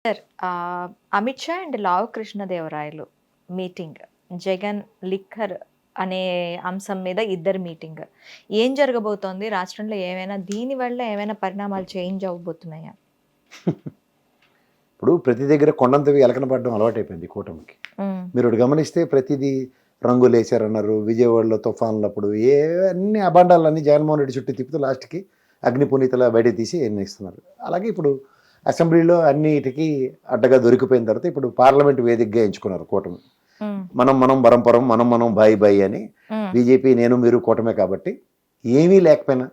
Sir Amit Shah and Lavu Krishnadevarayalu meeting, Jagan liquor అనే అంశం మీద ఇద్దరు మీటింగ్ ఏం జరగబోతోంది రాష్ట్రంలో? ఏమైనా దీనివల్ల ఏమైనా పరిణామాలు చేంజ్ అవ్వబోతున్నాయా? ఇప్పుడు ప్రతి దగ్గర కొండంతవి ఎలకనపడడం అలవాటైపోయింది ఈ కూటమికి. మీరు ఒకటి గమనిస్తే ప్రతిదీ రంగులు వేసారన్నారు, విజయవాడలో తుఫాన్లప్పుడు అన్ని అబాండాలన్నీ జగన్మోహన్ రెడ్డి చుట్టూ తిప్పుతూ లాస్ట్కి అగ్నిపునీతల బయట తీసి ఎన్నిస్తున్నారు. అలాగే ఇప్పుడు అసెంబ్లీలో అన్నిటికీ అడ్డగా దొరికిపోయిన తర్వాత ఇప్పుడు పార్లమెంట్ వేదికగా ఎంచుకున్నారు కూటమి. మనం పరంపరం మనం బాయి అని. బీజేపీ నేను మీరు కూటమే కాబట్టి ఏమీ లేకపోయినా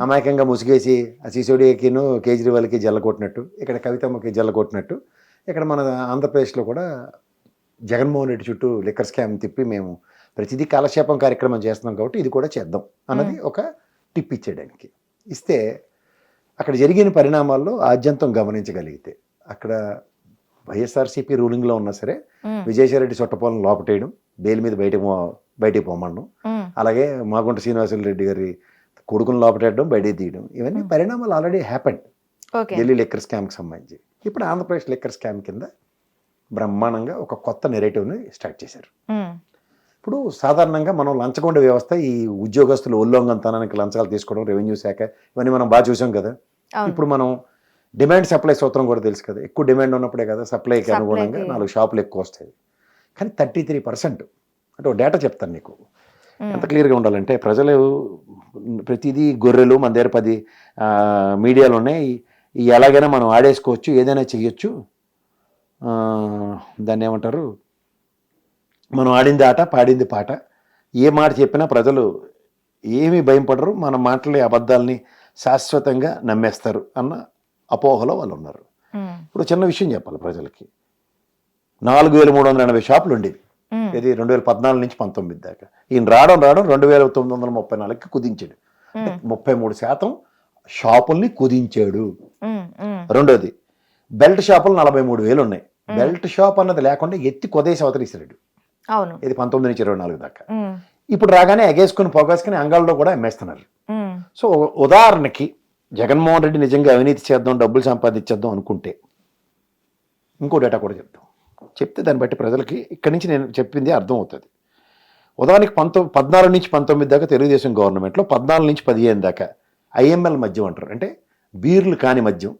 అమాయకంగా ముసిగేసి ఆ సిసోడియాకిను కేజ్రీవాల్కి జల్ల కొట్టినట్టు, ఇక్కడ కవితమ్మకి జల్ల కొట్టినట్టు, ఇక్కడ మన ఆంధ్రప్రదేశ్లో కూడా జగన్మోహన్ రెడ్డి చుట్టూ లిక్కర్ స్కామ్ తిప్పి మేము ప్రతిదీ కాలక్షేపం కార్యక్రమం చేస్తున్నాం కాబట్టి ఇది కూడా చేద్దాం అన్నది ఒక టిప్ ఇచ్చేయడానికి ఇస్తే, అక్కడ జరిగిన పరిణామాల్లో ఆద్యంతం గమనించగలిగితే అక్కడ వైఎస్ఆర్సీపీ రూలింగ్లో ఉన్నా సరే విజయసాయిరెడ్డి చొట్టపాలను లోపటేయడం, బెయిల్ మీద బయటికి పోమడం, అలాగే మాగుంట శ్రీనివాసరెడ్డి గారి కొడుకును లోపటేయడం, బయటికి తీయడం, ఇవన్నీ పరిణామాలు ఆల్రెడీ హ్యాపెండ్ ఢిల్లీ లిక్కర్ స్కామ్కి సంబంధించి. ఇప్పుడు ఆంధ్రప్రదేశ్ లిక్కర్ స్కామ్ కింద బ్రహ్మాండంగా ఒక కొత్త నెరేటివ్ని స్టార్ట్ చేశారు. ఇప్పుడు సాధారణంగా మనం లంచగొండ వ్యవస్థ, ఈ ఉద్యోగస్తులు ఉల్లంఘనతనానికి లంచాలు తీసుకోవడం, రెవెన్యూ శాఖ, ఇవన్నీ మనం బాగా చూసాం కదా. ఇప్పుడు మనం డిమాండ్ సప్లై సూత్రం కూడా తెలుసు కదా, ఎక్కువ డిమాండ్ ఉన్నప్పుడే కదా సప్లైకి అనుగుణంగా 4 షాపులు ఎక్కువ వస్తాయి. కానీ 33% అంటే ఒక డేటా చెప్తాను నీకు ఎంత క్లియర్గా ఉండాలంటే, ప్రజలు ప్రతిదీ గొర్రెలు మన దగ్గర 10 మీడియాలు ఉన్నాయి, ఎలాగైనా మనం ఆడేసుకోవచ్చు, ఏదైనా చెయ్యొచ్చు, దాన్ని ఏమంటారు, మనం ఆడింది ఆట పాడింది పాట, ఏ మాట చెప్పినా ప్రజలు ఏమీ భయం పడరు, మన మాటలే అబద్ధాలని శాశ్వతంగా నమ్మేస్తారు అన్న అపోహలో వాళ్ళు ఉన్నారు. ఇప్పుడు చిన్న విషయం చెప్పాలి ప్రజలకి, 4380 షాపులు ఉండేవి, ఇది 2014 నుంచి 19 దాకా. ఈయన రావడం 2934కి కుదించాడు, 33% షాపుల్ని కుదించాడు. రెండోది, బెల్ట్ షాపులు 43,000 ఉన్నాయి. బెల్ట్ షాప్ అన్నది లేకుండా ఎత్తి కొదేసి అవతరిస్తాడు. ఇది 19 నుంచి 24 దాకా. ఇప్పుడు రాగానే ఎగేసుకుని పొగేసుకుని అంగాల్లో కూడా అమ్మేస్తున్నారు. సో ఉదాహరణకి జగన్మోహన్ రెడ్డి నిజంగా అవినీతి చేద్దాం, డబ్బులు సంపాదించేద్దాం అనుకుంటే ఇంకో డేటా కూడా చెప్తే దాన్ని బట్టి ప్రజలకి ఇక్కడి నుంచి నేను చెప్పింది అర్థం అవుతుంది. ఉదాహరణకి 14 నుంచి 19 దాకా తెలుగుదేశం గవర్నమెంట్లో 14 నుంచి 15 దాకా ఐఎంఎల్ మద్యం అంటారు, అంటే బీర్లు కాని మద్యం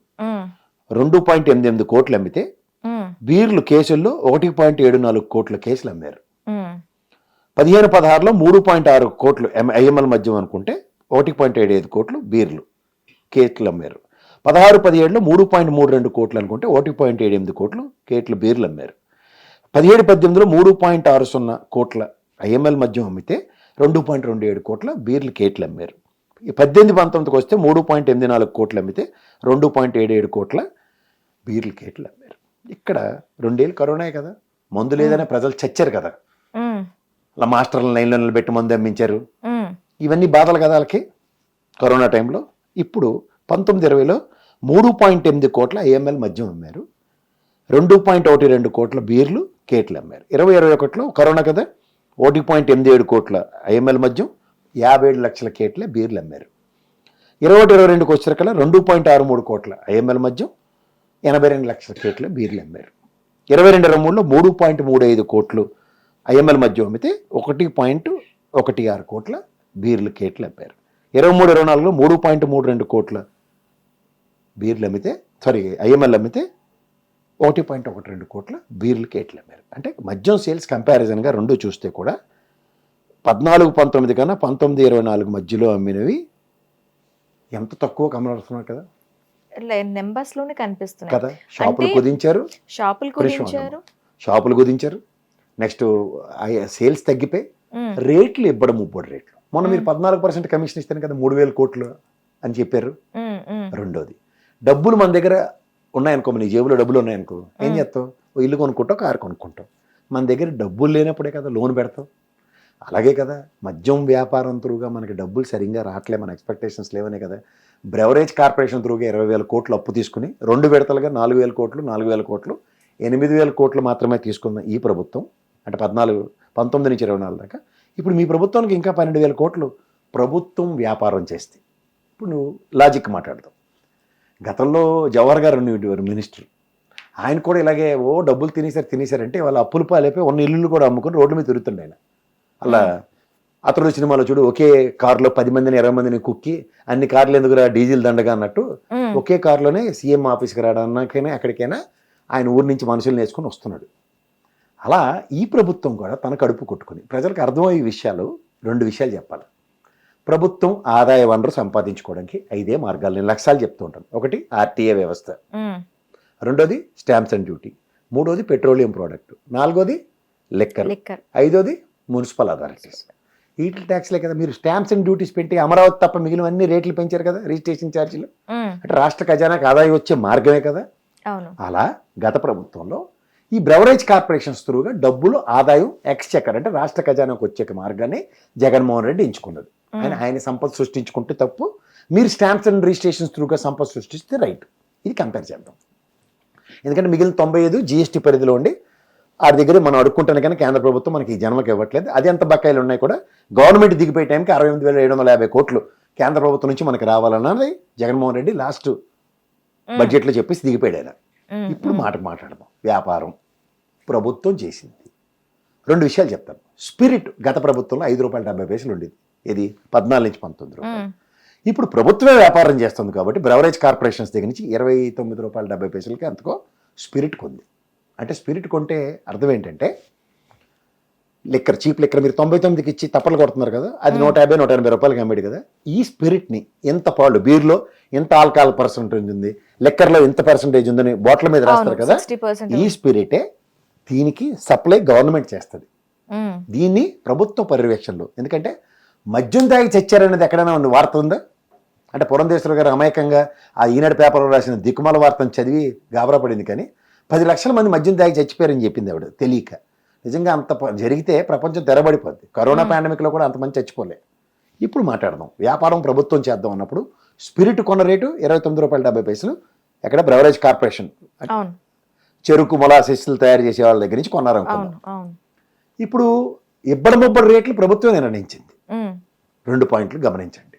2.88 కోట్లు అమ్మితే, బీర్లు కేసుల్లో 1.74 కోట్ల కేసులు అమ్మారు. 15-16లో 3.6 కోట్లు ఐఎంఎల్ మద్యం అనుకుంటే 1.75 కోట్లు బీర్లు కేట్లు అమ్మారు. 16-17లో 3.32 కోట్లు అనుకుంటే 1.78 కోట్లు కేట్లు బీర్లు అమ్మారు. 17-18లో 3.60 కోట్ల ఐఎంఎల్ మద్యం అమ్మితే 2.27 కోట్ల బీర్లు కేట్లు అమ్మారు. 18-19కి వస్తే 3.84 కోట్లు అమ్మితే 2.77 కోట్ల బీర్లు కేట్లు అమ్మారు. ఇక్కడ 2 ఏళ్ళు కరోనా కదా, మందు లేదనే ప్రజలు చచ్చారు కదా, అలా మాస్టర్ల లైన్లో నిలబెట్టి మందు అమ్మించారు, ఇవన్నీ బాధలు కదా వాళ్ళకి కరోనా టైంలో. ఇప్పుడు 19-20లో 3.8 కోట్ల ఐఎంఎల్ మద్యం అమ్మారు, 2.12 కోట్ల బీర్లు కేట్లు అమ్మారు. 2021లో కరోనా కదా, 1.87 కోట్ల ఐఎంఎల్ మద్యం, 57 లక్షల కేట్ల బీర్లు అమ్మారు. 21-22కి వచ్చేసరికల్లా 2.63 కోట్ల ఐఎంఎల్ మద్యం, 82 లక్షల కేట్ల బీర్లు అమ్మారు. 22-23లో 3.35 కోట్లు ఐఎంఎల్ మద్యం అమ్మితే 1.16 కోట్ల బీర్లు కేట్లు అమ్మారు. 23-24లో 3.32 కోట్ల బీర్లు అమ్మితే ఐఎంఎల్ అమ్మితే 1.12 కోట్ల బీర్లు కేట్లు అమ్మారు. అంటే మద్యం సేల్స్ కంపారిజన్గా రెండు చూస్తే కూడా 14-19 కన్నా 19-24 మధ్యలో అమ్మినవి ఎంత తక్కువ కనబడుతున్నాయి కదా, నెంబర్స్ లోనే కనిపిస్తున్నాయి కదా. షాపులు కుదించారు, నెక్స్ట్ సేల్స్ తగ్గిపోయి రేట్లు ఇవ్వడం 3 రేట్లు. మొన్న మీరు 14% కమిషన్ ఇస్తాను కదా 3,000 కోట్లు అని చెప్పారు. రెండోది, డబ్బులు మన దగ్గర ఉన్నాయనుకో, నీ జేబులో డబ్బులు ఉన్నాయనుకో, ఏం చేస్తావు, ఇల్లు కొనుక్కుంటావు, కారు కొనుక్కుంటావు. మన దగ్గర డబ్బులు లేనప్పుడే కదా లోన్ పెడతావు. అలాగే కదా మద్యం వ్యాపారం త్రూగా మనకి డబ్బులు సరిగ్గా రావట్లే, మన ఎక్స్పెక్టేషన్స్ లేవనే కదా బ్రెవరేజ్ కార్పొరేషన్ త్రూగా 20,000 కోట్లు అప్పు తీసుకుని 2 విడతలుగా 4,000 కోట్లు 8,000 కోట్లు మాత్రమే తీసుకున్న ఈ ప్రభుత్వం, అంటే 19 నుంచి 24 దాకా. ఇప్పుడు మీ ప్రభుత్వానికి ఇంకా 12,000 కోట్లు ప్రభుత్వం వ్యాపారం చేస్తే, ఇప్పుడు నువ్వు లాజిక్ మాట్లాడతావు. గతంలో జవహర్ గారు ఉండేవారు మినిస్టర్, ఆయన కూడా ఇలాగే డబ్బులు తినేసారంటే వాళ్ళ అప్పులు పాలైపోయి ఉన్న ఇల్లు కూడా అమ్ముకొని రోడ్ల మీద తిరుగుతుండే ఆయన. అలా అతడు సినిమాలో చూడు, ఒకే కారులో 10 మందిని 20 మందిని కుక్కి అన్ని కార్లు ఎందుకురా డీజిల్ దండగా అన్నట్టు ఒకే కారులోనే సీఎం ఆఫీస్కి రావడానికైనా ఎక్కడికైనా ఆయన ఊరి నుంచి మనుషులు నేర్చుకుని వస్తున్నాడు. అలా ఈ ప్రభుత్వం కూడా తన కడుపు కొట్టుకుని ప్రజలకు అర్థమయ్యే విషయాలు 2 విషయాలు చెప్పాలి. ప్రభుత్వం ఆదాయ వనరు సంపాదించుకోవడానికి 5 మార్గాలు నేను లక్ష్యాలు చెప్తూ ఉంటాను. ఒకటి ఆర్టీఏ వ్యవస్థ, రెండోది స్టాంప్స్ అండ్ డ్యూటీ, మూడోది పెట్రోలియం ప్రోడక్ట్, నాలుగోది లిక్కర్, ఐదోది మున్సిపల్ అథారిటీస్. వీటి ట్యాక్స్లే కదా. మీరు స్టాంప్స్ అండ్ డ్యూటీస్ పెట్టి అమరావతి తప్ప మిగిలిన అన్ని రేట్లు పెంచారు కదా, రిజిస్ట్రేషన్ ఛార్జీలు. అంటే రాష్ట్ర ఖజానాకి ఆదాయం వచ్చే మార్గమే కదా. అలా గత ప్రభుత్వంలో ఈ బ్రెవరేజ్ కార్పొరేషన్స్ త్రూగా డబ్బులు ఆదాయం ఎక్స్చెకర్ అంటే రాష్ట్ర ఖజానాకు వచ్చే మార్గాన్ని జగన్మోహన్ రెడ్డి ఎంచుకున్నది. ఆయన సంపద సృష్టించుకుంటే తప్పు, మీరు స్టాంప్స్ అండ్ రిజిస్ట్రేషన్స్ త్రూగా సంపద సృష్టిస్తే రైట్. ఇది కంపేర్ చేద్దాం. ఎందుకంటే మిగిలిన 95 జీఎస్టీ పరిధిలో ఉండి వాడి దగ్గర మనం అడుక్కుంటాను కానీ కేంద్ర ప్రభుత్వం మనకి ఈ జన్మకి ఇవ్వట్లేదు. అది ఎంత బకాయిలు ఉన్నాయి కూడా గవర్నమెంట్ దిగిపోయే టైంకి 68,750 కోట్లు కేంద్ర ప్రభుత్వం నుంచి మనకి రావాలన్నది జగన్మోహన్ రెడ్డి లాస్ట్ బడ్జెట్లో చెప్పేసి దిగిపోయాడు ఆయన. ఇప్పుడు మాట్లాడదాం. వ్యాపారం ప్రభుత్వం చేసింది. 2 విషయాలు చెప్తాను. స్పిరిట్ గత ప్రభుత్వంలో ₹5.70 ఉండేది, ఇది 14 నుంచి 19 రూపాయలు. ఇప్పుడు ప్రభుత్వమే వ్యాపారం చేస్తుంది కాబట్టి బ్రెవరేజ్ కార్పొరేషన్స్ దగ్గర నుంచి ₹29.70కి అంతకో స్పిరిట్ కొంది. అంటే స్పిరిట్ కొంటే అర్థం ఏంటంటే లిక్కర్, చీప్ లిక్కర్ మీరు 99కి ఇచ్చి తప్పలు కొడుతున్నారు కదా, అది 150-180 రూపాయలకి అమ్మేది కదా. ఈ స్పిరిట్ని ఎంత పాళ్ళు, బీర్లో ఎంత ఆల్కహాల్ పర్సెంటేజ్ ఉంది, లిక్కర్లో ఎంత పర్సెంటేజ్ ఉందని బాటిల్ మీద రాస్తారు కదా, ఈ స్పిరిటే దీనికి సప్లై గవర్నమెంట్ చేస్తుంది. దీన్ని ప్రభుత్వ పర్యవేక్షణలో. ఎందుకంటే మద్యం తాగి చచ్చారనేది ఎక్కడైనా ఉంది వార్త ఉందా? అంటే పురంధేశ్వర గారు అమాయకంగా ఆ ఈనాడు పేపర్లో రాసిన దిక్కుమాల వార్తను చదివి గాబరా పడింది, కానీ 10 లక్షల మంది మద్యం తాగి చచ్చిపోయారని చెప్పింది ఆవిడ తెలియక. నిజంగా అంత జరిగితే ప్రపంచం తెరబడిపోద్ది. కరోనా పాండమిక్లో కూడా అంతమంది చచ్చిపోలే. ఇప్పుడు మాట్లాడదాం. వ్యాపారం ప్రభుత్వం చేద్దాం అన్నప్పుడు స్పిరిట్ కొన్న రేటు ₹29.70 ఎక్కడ బ్రెవరేజ్ కార్పొరేషన్ చెరుకు మొలాసెస్లు తయారు చేసే వాళ్ళ దగ్గర నుంచి కొన్నారనుకున్నాం. ఇప్పుడు ఇబ్బడి రేట్లు ప్రభుత్వం నిర్ణయించింది. 2 పాయింట్లు గమనించండి.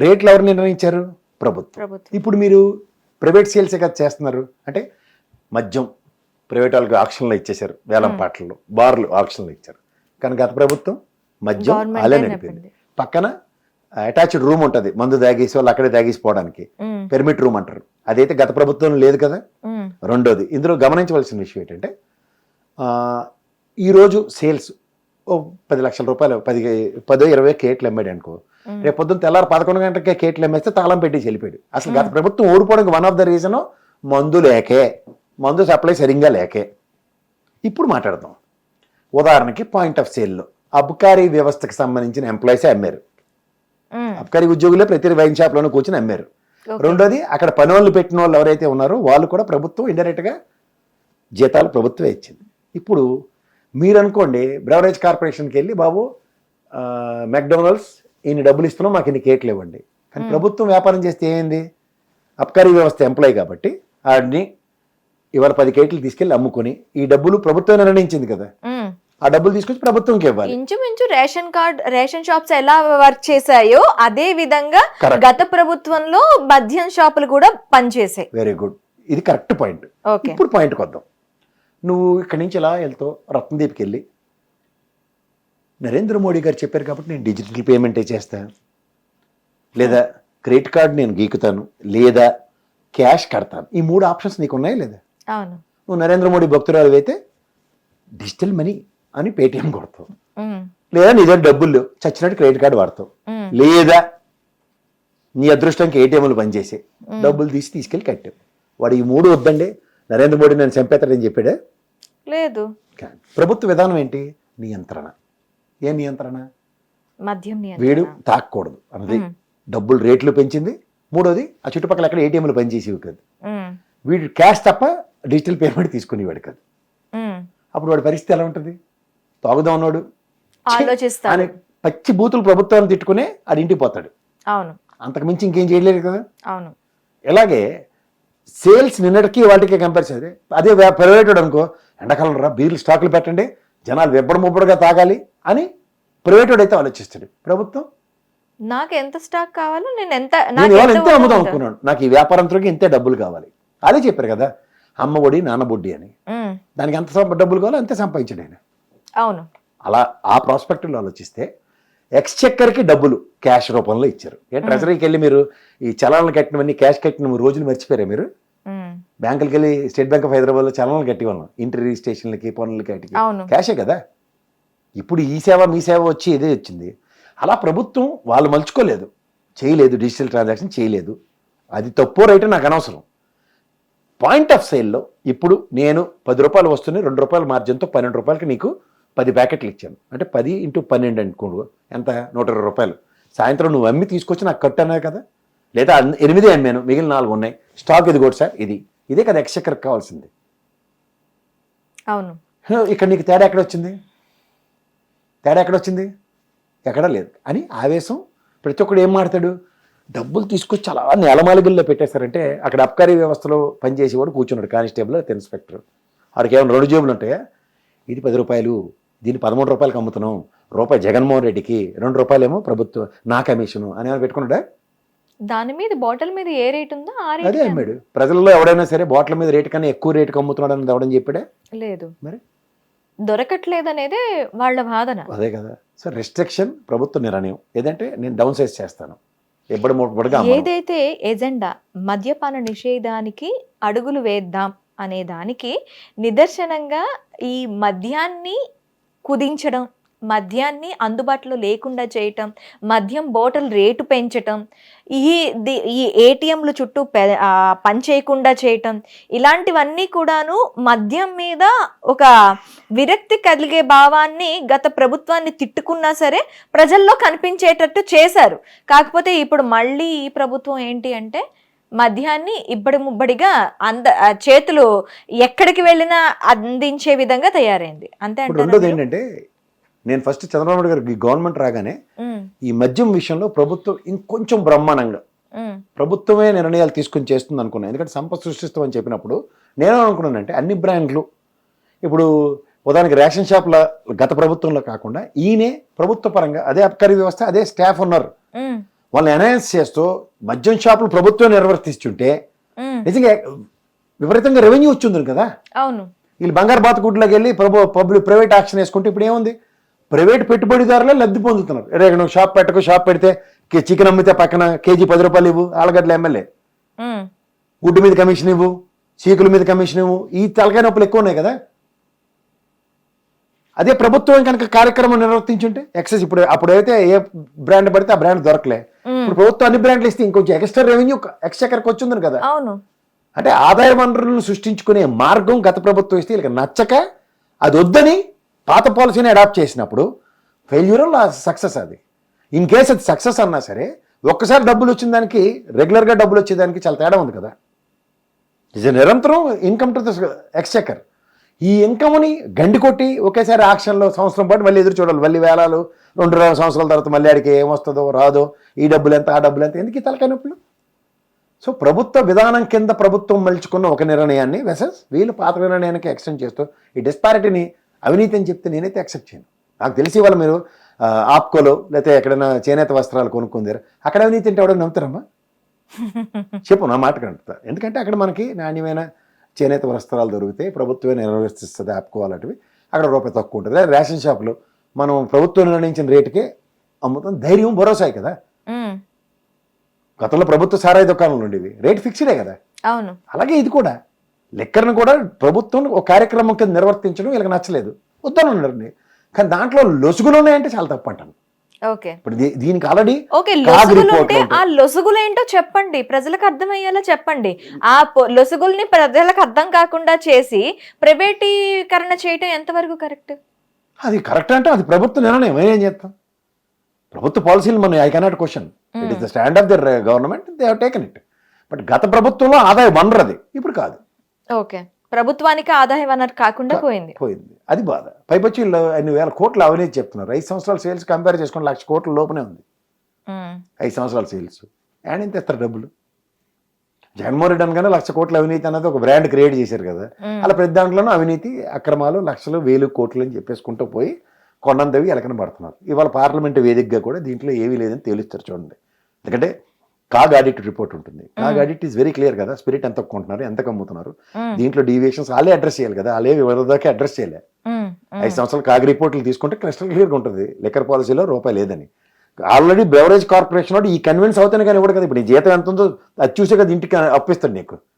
రేట్లు ఎవరు నిర్ణయించారు? ప్రభుత్వం. ఇప్పుడు మీరు ప్రైవేట్ సేల్సే కదా చేస్తున్నారు. అంటే మద్యం ప్రైవేట్ వాళ్ళకి ఆక్షన్లో ఇచ్చేశారు, వేలం పాటల్లో, బార్లు ఆక్షన్లో ఇచ్చారు. కానీ గత ప్రభుత్వం మద్యం అలా నడిపింది. పక్కన అటాచ్డ్ రూమ్ ఉంటుంది, మందు తాగేసి వాళ్ళు అక్కడే తాగేసిపోవడానికి, పెర్మిట్ రూమ్ అంటారు. అదైతే గత ప్రభుత్వం లేదు కదా. రెండోది ఇందులో గమనించవలసిన విషయం ఏంటంటే ఈరోజు సేల్స్ 10 లక్షల రూపాయలు 10-20 కేట్లు అమ్మాడు అనుకో, రేపు పొద్దున్న తెల్లారు 11 గంటలకే కేట్లు అమ్మేస్తే తాళం పెట్టి వెళ్ళిపోయాడు. అసలు గత ప్రభుత్వం ఓడిపోవడానికి వన్ ఆఫ్ ద రీజన్ మందు లేకే, మందు సప్లై సరిగ్గా లేకే. ఇప్పుడు మాట్లాడదాం. ఉదాహరణకి పాయింట్ ఆఫ్ సేల్లో అబ్కారీ వ్యవస్థకు సంబంధించిన ఎంప్లాయీసే అమ్మారు. అబ్కారీ ఉద్యోగులే ప్రతి వైన్ షాప్లోనూ కూర్చొని అమ్మారు. రెండోది అక్కడ పని వాళ్ళు పెట్టిన వాళ్ళు ఎవరైతే ఉన్నారో వాళ్ళు కూడా ప్రభుత్వం ఇండైరెక్ట్గా జీతాలు ప్రభుత్వమే ఇచ్చింది. ఇప్పుడు మీరు అనుకోండి బ్రెవరేజ్ కార్పొరేషన్కి వెళ్ళి బాబు మెక్డొనాల్డ్స్ ఇన్ని డబ్బులు ఇస్తున్నాం, మాకు ఇన్ని కేట్లు ఇవ్వండి. కానీ ప్రభుత్వం వ్యాపారం చేస్తే ఏమైంది? అబ్కారీ వ్యవస్థ ఎంప్లాయీ కాబట్టి వాడిని ఇవాళ 10 కేట్లు తీసుకెళ్లి అమ్ముకొని ఈ డబ్బులు ప్రభుత్వం నిర్ణయించింది కదా, ఆ డబ్బులు తీసుకొచ్చి ప్రభుత్వంకి ఇవ్వాలి. ఇంచుమించు రేషన్ షాప్స్ ఎలా వర్క్ చేశాయో అదే విధంగా గత ప్రభుత్వంలో మద్యం షాపులు కూడా పనిచేసాయి. వెరీ గుడ్, ఇది కరెక్ట్ పాయింట్. ఇప్పుడు పాయింట్కి వద్దాం. నువ్వు ఇక్కడి నుంచి ఎలా వెళ్తావు? రత్నదీప్కి వెళ్ళి నరేంద్ర మోడీ గారు చెప్పారు కాబట్టి నేను డిజిటల్ పేమెంటే చేస్తాను, లేదా క్రెడిట్ కార్డు నేను గీకుతాను, లేదా క్యాష్ కడతాను. ఈ 3 ఆప్షన్స్ నీకు ఉన్నాయి లేదా? అవును. నువ్వు నరేంద్ర మోడీ భక్తురాలు అయితే డిజిటల్ మనీ అని పేటిఎం కొడతావు, లేదా నీ దగ్గర డబ్బులు చచ్చినట్టు క్రెడిట్ కార్డు వాడతావు, లేదా నీ అదృష్టానికి ఏటీఎంలు పనిచేసే డబ్బులు తీసుకెళ్ళి కట్టావు. వాడు ఈ 3 వద్దండి నరేంద్ర మోడీ నేను చంపేతాడని చెప్పాడా? లేదు. ప్రభుత్వ విధానం ఏంటి? నియంత్రణ. ఏ నియంత్రణ? మద్యం వీడు తాకూడదు అన్నది. డబ్బులు రేట్లు పెంచింది. మూడోది ఆ చుట్టుపక్కల ఎక్కడ ఏటీఎంలు పనిచేసేవి కాదు. వీడు క్యాష్ తప్ప డిజిటల్ పేమెంట్ తీసుకునేవాడు కాదు. అప్పుడు వాడి పరిస్థితి ఎలా ఉంటుంది? తాగుదాం ఉన్నాడు ఆలోచిస్తాడు, పచ్చి బూతులు ప్రభుత్వాన్ని తిట్టుకునే ఆడి ఇంటికి పోతాడు. అవును. అంతకు మించి ఇంకేం చేయలేదు కదా. అవును. ఇలాగే సేల్స్ నిన్నటికి వాటికి కంపేర్ చేస్తే అదే ప్రైవేట్ అనుకో, ఎండాకాలం రా బీర్లు స్టాకులు పెట్టండి, జనాలు వెబ్బడి ముబ్బడిగా తాగాలి అని ప్రైవేట్ అయితే ఆలోచిస్తాడు. ప్రభుత్వం నాకు ఎంత స్టాక్ కావాలో నేను ఎంత అమ్ముదాం అనుకున్నాను, నాకు ఈ వ్యాపారంతో ఇంతే డబ్బులు కావాలి. అదే చెప్పారు కదా. అమ్మ ఒడి నాన్న బొడ్డి అని. దానికి ఎంత డబ్బులు కావాలో అంతే సంపాదించాడు ఆయన. అవును. అలా ఆ ప్రాస్పెక్టివ్లో ఆలోచిస్తే ఎక్స్చెక్కర్కి డబ్బులు క్యాష్ రూపంలో ఇచ్చారు. ట్రెజరీకి వెళ్ళి మీరు ఈ చలానాలు కట్టినవన్నీ క్యాష్ కట్టిన రోజులు మర్చిపోయారా మీరు? బ్యాంకులకి వెళ్ళి స్టేట్ బ్యాంక్ ఆఫ్ హైదరాబాద్లో చలానాలు కట్టి వాళ్ళం ఇంటి రిజిస్ట్రేషన్లకి పనులకి వాటికి క్యాషే కదా. ఇప్పుడు ఈ సేవ మీ సేవ వచ్చి ఇదే వచ్చింది. అలా ప్రభుత్వం వాళ్ళు మలుచుకోలేదు, చేయలేదు, డిజిటల్ ట్రాన్సాక్షన్ చేయలేదు. అది తప్పో రైట్ నాకు అనవసరం. పాయింట్ ఆఫ్ సేల్లో ఇప్పుడు నేను 10 రూపాయలు వస్తుంది, 2 రూపాయల మార్జిన్తో 12 రూపాయలకి నీకు 10 ప్యాకెట్లు ఇచ్చాను అంటే 10 × 12 అనుకోండి, ఎంత 120 రూపాయలు. సాయంత్రం నువ్వు అమ్మి తీసుకొచ్చి నాకు కట్టు అన్నావు కదా, లేదా 8 అమ్మాను, మిగిలిన 4 ఉన్నాయి, స్టాక్ ఇది కూడా సార్, ఇదే కదా ఎక్స్చెక్కర్ కావాల్సింది. అవును. ఇక్కడ నీకు తేడా ఎక్కడొచ్చింది? ఎక్కడా లేదు అని ఆవేశం. ప్రతి ఒక్కడు ఏం మాడతాడు, డబ్బులు తీసుకొచ్చి అలా నేలమాలిగుల్లో పెట్టేస్తారంటే అక్కడ అబ్కారీ వ్యవస్థలో పనిచేసేవాడు కూర్చున్నాడు, కానిస్టేబుల్ ఇన్స్పెక్టర్. వాడికి ఏమైనా 2 జేబులు ఉంటాయా? ఇది 10 రూపాయలు, దీన్ని 13 రూపాయలకి అమ్ముతున్నాం, రూపాయి జగన్మోహన్ రెడ్డికి, 2 రూపాయలేమో ప్రభుత్వం నా కమిషను అని ఏమైనా పెట్టుకున్నాడా? దాని మీద బాటిల్ మీద ఏ రేట్ ఉందో అదే అమ్మాడు. ప్రజల్లో ఎవడైనా సరే బాటిల్ మీద రేటు కన్నా ఎక్కువ రేటుకి అమ్ముతున్నాడు అని ఎవడని చెప్పాడే? లేదు. మరి దొరకట్లేదనేదే వాళ్ళ వాదన. అదే కదా. సో రెస్ట్రిక్షన్ ప్రభుత్వ నిర్ణయం ఏదంటే నేను డౌన్ సైజ్ చేస్తాను. ఏదైతే ఎజెండా మద్యపాన నిషేధానికి అడుగులు వేద్దాం అనే దానికి నిదర్శనంగా ఈ మద్యాన్ని కుదించడం, మద్యాన్ని అందుబాటులో లేకుండా చేయటం, మద్యం బాటిల్ రేటు పెంచటం, ఈ ఏటీఎంలు చుట్టూ పని చేయకుండా చేయటం, ఇలాంటివన్నీ కూడాను మద్యం మీద ఒక విరక్తి కలిగే భావాన్ని గత ప్రభుత్వాన్ని తిట్టుకున్నా సరే ప్రజల్లో కనిపించేటట్టు చేశారు. కాకపోతే ఇప్పుడు మళ్ళీ ఈ ప్రభుత్వం ఏంటి అంటే మద్యాన్ని ఇబ్బడి ముబ్బడిగా చేతులు ఎక్కడికి వెళ్ళినా అందించే విధంగా తయారైంది. అంతే ఏంటంటే నేను ఫస్ట్ చంద్రబాబు నాయుడు గారికి గవర్నమెంట్ రాగానే ఈ మద్యం విషయంలో ప్రభుత్వం ఇంకొంచెం బ్రహ్మాండంగా ప్రభుత్వమే నిర్ణయాలు తీసుకుని చేస్తుంది అనుకున్నాను. ఎందుకంటే సంపద సృష్టిస్తామని చెప్పినప్పుడు నేను అనుకున్నానంటే అన్ని బ్రాండ్లు ఇప్పుడు ఉదాహరణకి రేషన్ షాప్ల గత ప్రభుత్వంలో కాకుండా ఈయనే ప్రభుత్వ పరంగా అదే అబ్కారీ వ్యవస్థ, అదే స్టాఫ్ ఉన్నారు, వాళ్ళని ఎన్హాన్స్ చేస్తూ మద్యం షాపులు ప్రభుత్వం నిర్వర్తిస్తుంటే నిజంగా విపరీతంగా రెవెన్యూ వచ్చింది కదా. అవును. వీళ్ళు బంగారు బాతుగుడ్లోకి వెళ్ళి ప్రైవేట్ యాక్షన్ వేసుకుంటే ఇప్పుడు ఏముంది, ప్రైవేట్ పెట్టుబడిదారులే లబ్ధి పొందుతున్నారు. రేపు నువ్వు షాప్ పెట్టకు, షాప్ పెడితే చికెన్ అమ్మితే పక్కన కేజీ 10 రూపాయలు ఇవ్వు, ఆలగడ్డల ఎమ్మెల్యే గుడ్డు మీద కమిషన్ ఇవ్వు, చీకుల మీద కమిషన్ ఇవ్వు, ఈ తలకాయ నొప్పులు ఎక్కువ ఉన్నాయి కదా. అదే ప్రభుత్వం కనుక కార్యక్రమం నిర్వర్తించుంటే ఎక్సెస్ ఇప్పుడు అప్పుడైతే ఏ బ్రాండ్ పడితే ఆ బ్రాండ్ దొరకలే, ఇప్పుడు ప్రభుత్వం అన్ని బ్రాండ్లు ఇస్తే ఇంకొంచెం ఎక్స్ట్రా రెవెన్యూ ఎక్స్చెక్కర్కి వచ్చింది కదా. అవును. అంటే ఆదాయ వనరులను సృష్టించుకునే మార్గం గత ప్రభుత్వం ఇస్తే వీళ్ళకి నచ్చక అది వద్దని పాత పాలసీని అడాప్ట్ చేసినప్పుడు ఫెయిల్యూర్ సక్సెస్. అది ఇన్ కేస్ అది సక్సెస్ అన్నా సరే ఒక్కసారి డబ్బులు వచ్చిన దానికి రెగ్యులర్గా డబ్బులు వచ్చేదానికి చాలా తేడా ఉంది కదా. ఇది నిరంతరం ఇన్కమ్ టు ద ఎక్స్చెక్కర్. ఈ ఇన్కమ్ని గండి కొట్టి ఒకేసారి యాక్షన్లో సంవత్సరం పాటు మళ్ళీ ఎదురు చూడాలి, మళ్ళీ వేలాలు 2 సంవత్సరాల తర్వాత మళ్ళీ ఆడికి ఏమొస్తుందో రాదో, ఈ డబ్బులు ఎంత ఆ డబ్బులు ఎంత, ఎందుకు ఈ తలకాయ నొప్పులు? సో ప్రభుత్వ విధానం కింద ప్రభుత్వం మలుచుకున్న ఒక నిర్ణయాన్ని వెసెస్ వీళ్ళు పాత నిర్ణయానికి ఎక్స్టెండ్ చేస్తూ ఈ డిస్పారిటీని అవినీతి అని చెప్తే నేనైతే యాక్సెప్ట్ చేయను. నాకు తెలిసి వాళ్ళు మీరు ఆప్కోలో లేకపోతే ఎక్కడైనా చేనేత వస్త్రాలు కొనుక్కుందారు, అక్కడ అవినీతి అంటే ఎవడో నమ్ముతారమ్మా? చెప్పు, నా మాట కంటా. ఎందుకంటే అక్కడ మనకి నాణ్యమైన చేనేత వస్త్రాలు దొరికితే ప్రభుత్వమే నిర్వహిస్తుంది ఆప్కో అలాంటివి, అక్కడ రూపాయి తక్కువ ఉంటుంది. రేషన్ షాపులు మనం ప్రభుత్వం నిర్ణయించిన రేటుకే అమ్ముతాం, ధైర్యం భరోసాయి కదా. గతంలో ప్రభుత్వ సారాయి దుకాణాలు ఉండేవి, రేట్ ఫిక్స్డే కదా. అవును. అలాగే ఇది కూడా లెక్కర్ను కూడా ప్రభుత్వం ఒక కార్యక్రమం కింద నిర్వర్తించడం వీళ్ళకి నచ్చలేదు, వద్దనండి. కానీ దాంట్లో లొసుగులు ఉన్నాయంటే చాలా తప్పు అంటాను. ఇప్పుడు దీనికి ఆల్రెడీ ఆ లొసుగులు ఏంటో చెప్పండి, ప్రజలకు అర్థమయ్యేలా చెప్పండి. ఆ లొసుగుల్ని ప్రజలకు అర్థం కాకుండా చేసి ప్రైవేటీకరణ చేయటం ఎంతవరకు కరెక్ట్? అది కరెక్ట్ అంటే అది ప్రభుత్వ నిర్ణయం, ఏం చేస్తాం. ప్రభుత్వ పాలసీలు మనం I cannot question, it is the stand of their government, they have taken it. But గత ప్రభుత్వంలో ఆదాయ వనరు అది, ఇప్పుడు కాదు. ఓకే, ప్రభుత్వానికి ఆదాయ వనరు కాకుండా పోయింది. అది బాధ. పైపచ్చి అన్ని వేల కోట్ల అవినీతి చెప్తున్నారు. 5 సంవత్సరాల సేల్స్ కంపేర్ చేసుకుని 1,00,000 కోట్ల లోపనే ఉంది 5 సంవత్సరాల సేల్స్. అండ్ ఇంత ఇస్తారు డబ్బులు. జగన్మోహన్ రెడ్డి అనగానే 1,00,000 కోట్ల అవినీతి అన్నది ఒక బ్రాండ్ క్రియేట్ చేశారు కదా. అలా ప్రతి దాంట్లోనూ అవినీతి అక్రమాలు లక్షలు 1,000 కోట్లు అని చెప్పేసుకుంటూ పోయి కొండంతవి ఎలకన పడుతున్నారు. ఇవాళ పార్లమెంటు వేదికగా కూడా దీంట్లో ఏమీ లేదని తేలుస్తారు చూడండి. ఎందుకంటే కాగ్ ఆడిట్ రిపోర్ట్ ఉంటుంది. CAG audit is very clear కదా, స్పిరిట్ ఎంత కొంటున్నారు, ఎంత కమ్ముతున్నారు, దీంట్లో డీవియేషన్స్ వాళ్ళే అడ్రస్ చేయాలి కదా, వాళ్ళే వరదాకే అడ్రస్ చేయలే. 5 సంవత్సరాలు కాగ్ రిపోర్ట్లు తీసుకుంటే క్రిస్టల్ క్లియర్గా ఉంటుంది లిక్కర్ పాలసీలో రూపాయి లేదని. ఆల్రెడీ బెవరేజ్ కార్పొరేషన్ వాడు ఈ కన్విన్స్ అవుతానే కానీ ఇవ్వడు కదా. ఇప్పుడు నీ జీతం ఎంత ఉందో అది చూసే కదా ఇంటికి అప్పిస్తాడు నీకు.